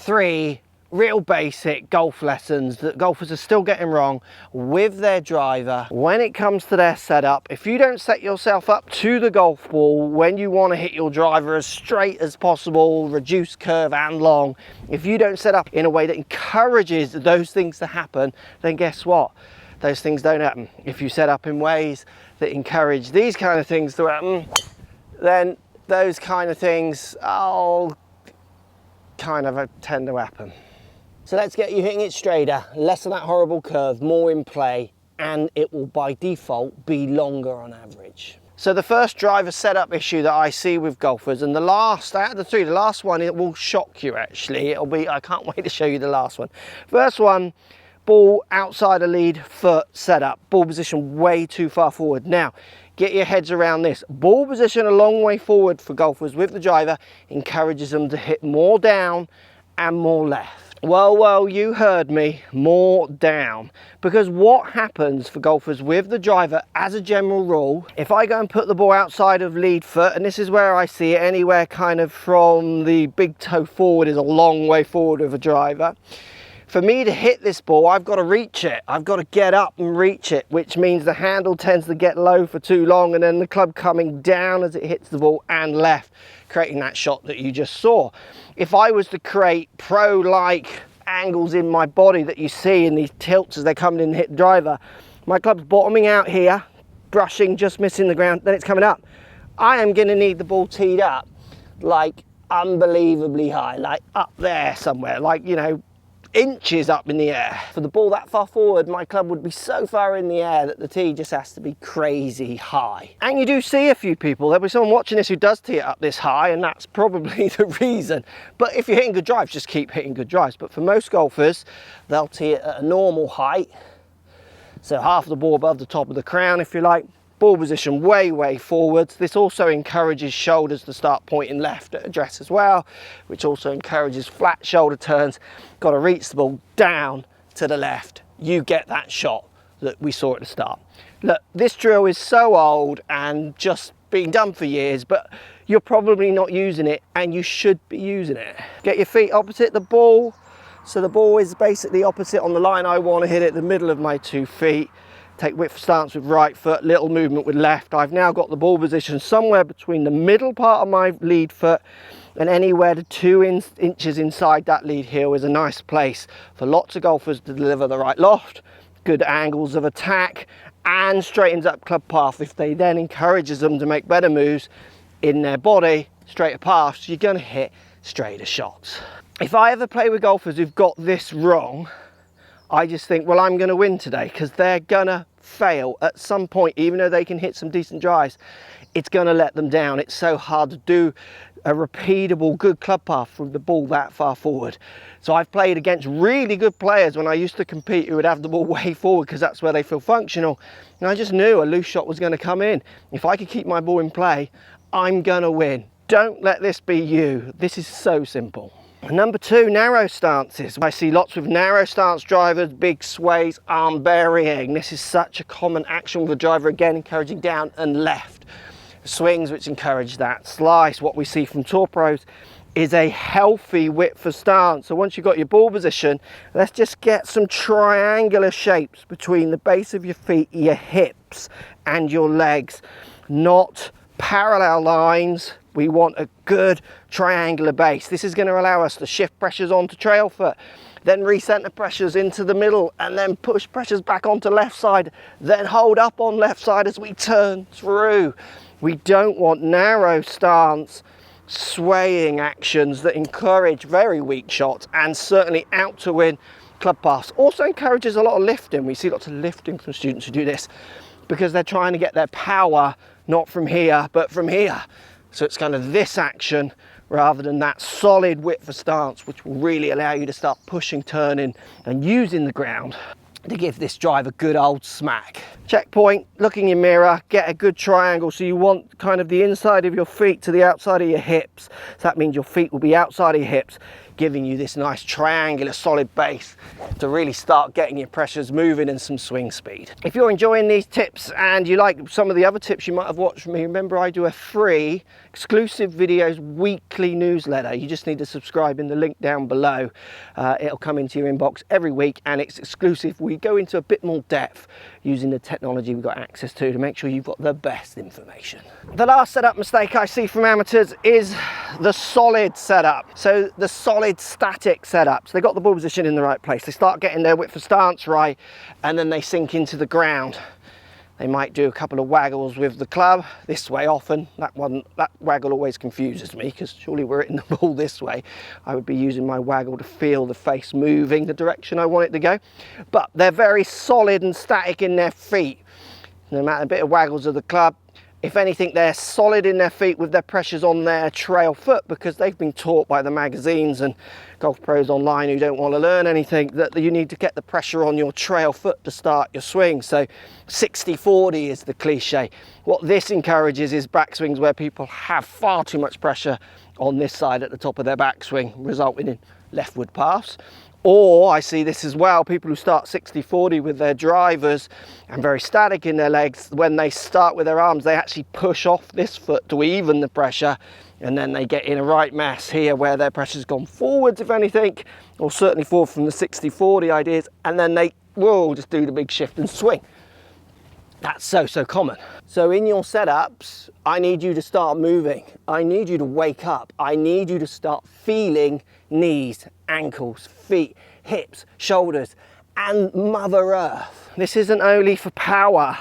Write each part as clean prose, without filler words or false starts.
3 real basic golf lessons that golfers are still getting wrong with their driver when it comes to their setup. If you don't set yourself up to the golf ball when you want to hit your driver as straight as possible, reduce curve and long, if you don't set up in a way that encourages those things to happen, then guess what? Those things don't happen. If you set up in ways that encourage these kind of things to happen, then those kind of things all kind of tend to happen. So let's get you hitting it straighter, less of that horrible curve, more in play, and it will by default be longer on average. So the first driver setup issue that I see with golfers, and the last out of the 3, the last one, it will shock you actually. I can't wait to show you the last one. First one, ball outside a lead foot setup, ball position way too far forward. Now, get your heads around this. Ball position a long way forward for golfers with the driver encourages them to hit more down and more left. Well, you heard me, more down. Because what happens for golfers with the driver as a general rule, if I go and put the ball outside of lead foot, and this is where I see it, anywhere kind of from the big toe forward is a long way forward with a driver. For me to hit this ball, I've got to reach it. I've got to get up and reach it, which means the handle tends to get low for too long and then the club coming down as it hits the ball and left, creating that shot that you just saw. If I was to create pro-like angles in my body that you see in these tilts as they're coming in and hit the driver, my club's bottoming out here, brushing, just missing the ground, then it's coming up. I am going to need the ball teed up like unbelievably high, like up there somewhere, like, you know, inches up in the air. For the ball that far forward, my club would be so far in the air that the tee just has to be crazy high. And you do see a few people, there'll be someone watching this who does tee it up this high, and that's probably the reason. But if you're hitting good drives, just keep hitting good drives. But for most golfers, they'll tee it at a normal height, so half the ball above the top of the crown, if you like. Ball position way forwards. This also encourages shoulders to start pointing left at address as well, which also encourages flat shoulder turns. Got to reach the ball down to the left. You get that shot that we saw at the start. Look, this drill is so old and just been done for years, but you're probably not using it, and you should be using it. Get your feet opposite the ball. So the ball is basically opposite on the line. I want to hit it the middle of my 2 feet. Take width stance with right foot, little movement with left. I've now got the ball position somewhere between the middle part of my lead foot and anywhere to 2 inches inside that lead heel is a nice place for lots of golfers to deliver the right loft, good angles of attack, and straightens up club path. If they then encourages them to make better moves in their body, straighter paths, you're going to hit straighter shots. If I ever play with golfers who've got this wrong, I just think, well, I'm going to win today, because they're going to fail at some point. Even though they can hit some decent drives, it's going to let them down. It's so hard to do a repeatable good club path from the ball that far forward. So I've played against really good players when I used to compete who would have the ball way forward because that's where they feel functional, and I just knew a loose shot was going to come in. If I could keep my ball in play, I'm going to win. Don't let this be you. This is so simple. Number 2, narrow stances. I see lots with narrow stance drivers, big sways, arm burying. This is such a common action with the driver, again encouraging down and left. Swings which encourage that slice. What we see from tour pros is a healthy width of stance. So once you've got your ball position, let's just get some triangular shapes between the base of your feet, your hips and your legs, not parallel lines. We want a good triangular base. This is going to allow us to shift pressures onto trail foot, then recenter pressures into the middle, and then push pressures back onto left side, then hold up on left side as we turn through. We don't want narrow stance, swaying actions that encourage very weak shots and certainly out to win club pass. Also encourages a lot of lifting. We see lots of lifting from students who do this because they're trying to get their power not from here, but from here. So it's kind of this action rather than that solid width of stance, which will really allow you to start pushing, turning and using the ground to give this drive a good old smack. Checkpoint, look in your mirror, get a good triangle. So you want kind of the inside of your feet to the outside of your hips. So that means your feet will be outside of your hips. giving you this nice triangular solid base to really start getting your pressures moving and some swing speed. If you're enjoying these tips and you like some of the other tips you might have watched from me, remember I do a free exclusive videos weekly newsletter. You just need to subscribe in the link down below. It'll come into your inbox every week and it's exclusive. We go into a bit more depth using the technology we've got access to make sure you've got the best information. The last setup mistake I see from amateurs is the solid setup. So the solid static setup. So they got the ball position in the right place. They start getting their width of stance right and then they sink into the ground. They might do a couple of waggles with the club this way often. That waggle always confuses me because surely we're hitting the ball this way. I would be using my waggle to feel the face moving the direction I want it to go. But they're very solid and static in their feet. No matter a bit of waggles of the club, if anything, they're solid in their feet with their pressures on their trail foot because they've been taught by the magazines and golf pros online who don't want to learn anything that you need to get the pressure on your trail foot to start your swing. So 60-40 is the cliche. What this encourages is backswings where people have far too much pressure on this side at the top of their backswing, resulting in leftward paths. Or I see this as well, people who start 60-40 with their drivers and very static in their legs, when they start with their arms, they actually push off this foot to even the pressure, and then they get in a right mess here where their pressure's gone forwards, if anything, or certainly forward from the 60-40 ideas, and then they will just do the big shift and swing. That's so common. So in your setups, I need you to start moving. I need you to wake up. I need you to start feeling knees, ankles, feet, hips, shoulders, and Mother Earth. This isn't only for power.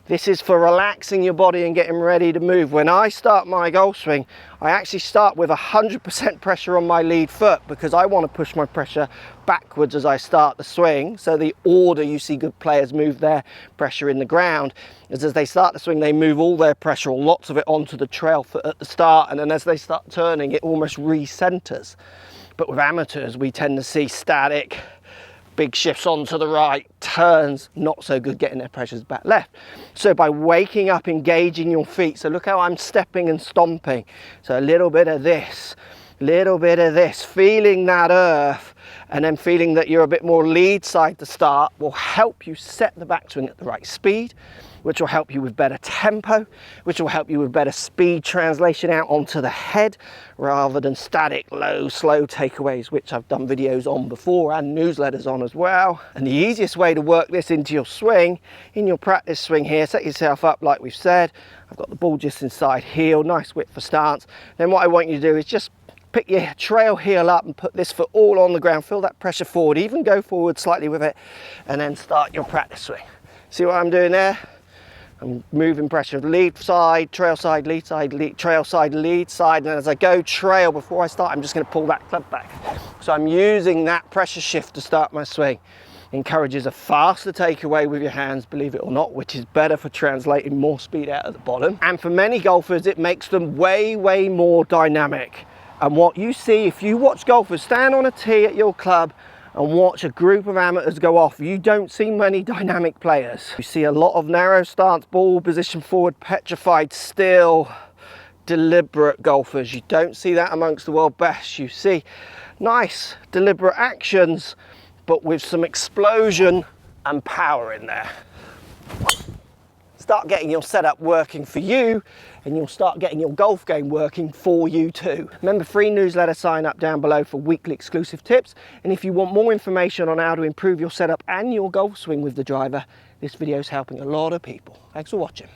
This is for relaxing your body and getting ready to move. When I start my golf swing, I actually start with 100% pressure on my lead foot because I want to push my pressure backwards as I start the swing. So the order you see good players move their pressure in the ground is as they start the swing, they move all their pressure, or lots of it, onto the trail foot at the start. And then as they start turning, it almost re-centers. But with amateurs, we tend to see static, big shifts onto the right, turns, not so good getting their pressures back left. So by waking up, engaging your feet, so look how I'm stepping and stomping. So a little bit of this, feeling that earth, and then feeling that you're a bit more lead side to start will help you set the backswing at the right speed, which will help you with better tempo, which will help you with better speed translation out onto the head, rather than static, low, slow takeaways, which I've done videos on before and newsletters on as well. And the easiest way to work this into your swing, in your practice swing here, set yourself up like we've said. I've got the ball just inside heel, nice width for stance. Then what I want you to do is just pick your trail heel up and put this foot all on the ground, feel that pressure forward, even go forward slightly with it, and then start your practice swing. See what I'm doing there? I'm moving pressure lead side, trail side, lead side, lead, trail side, lead side, and as I go trail, before I start, I'm just going to pull that club back. So I'm using that pressure shift to start my swing. Encourages a faster takeaway with your hands, believe it or not, which is better for translating more speed out at the bottom. And for many golfers, it makes them way more dynamic. And what you see, if you watch golfers stand on a tee at your club and watch a group of amateurs go off, you don't see many dynamic players. You see a lot of narrow stance, ball position forward, petrified, still, deliberate golfers. You don't see that amongst the world best. You see nice, deliberate actions, but with some explosion and power in there. Start getting your setup working for you, and you'll start getting your golf game working for you too. Remember, free newsletter sign up down below for weekly exclusive tips. And if you want more information on how to improve your setup and your golf swing with the driver, this video is helping a lot of people. Thanks for watching.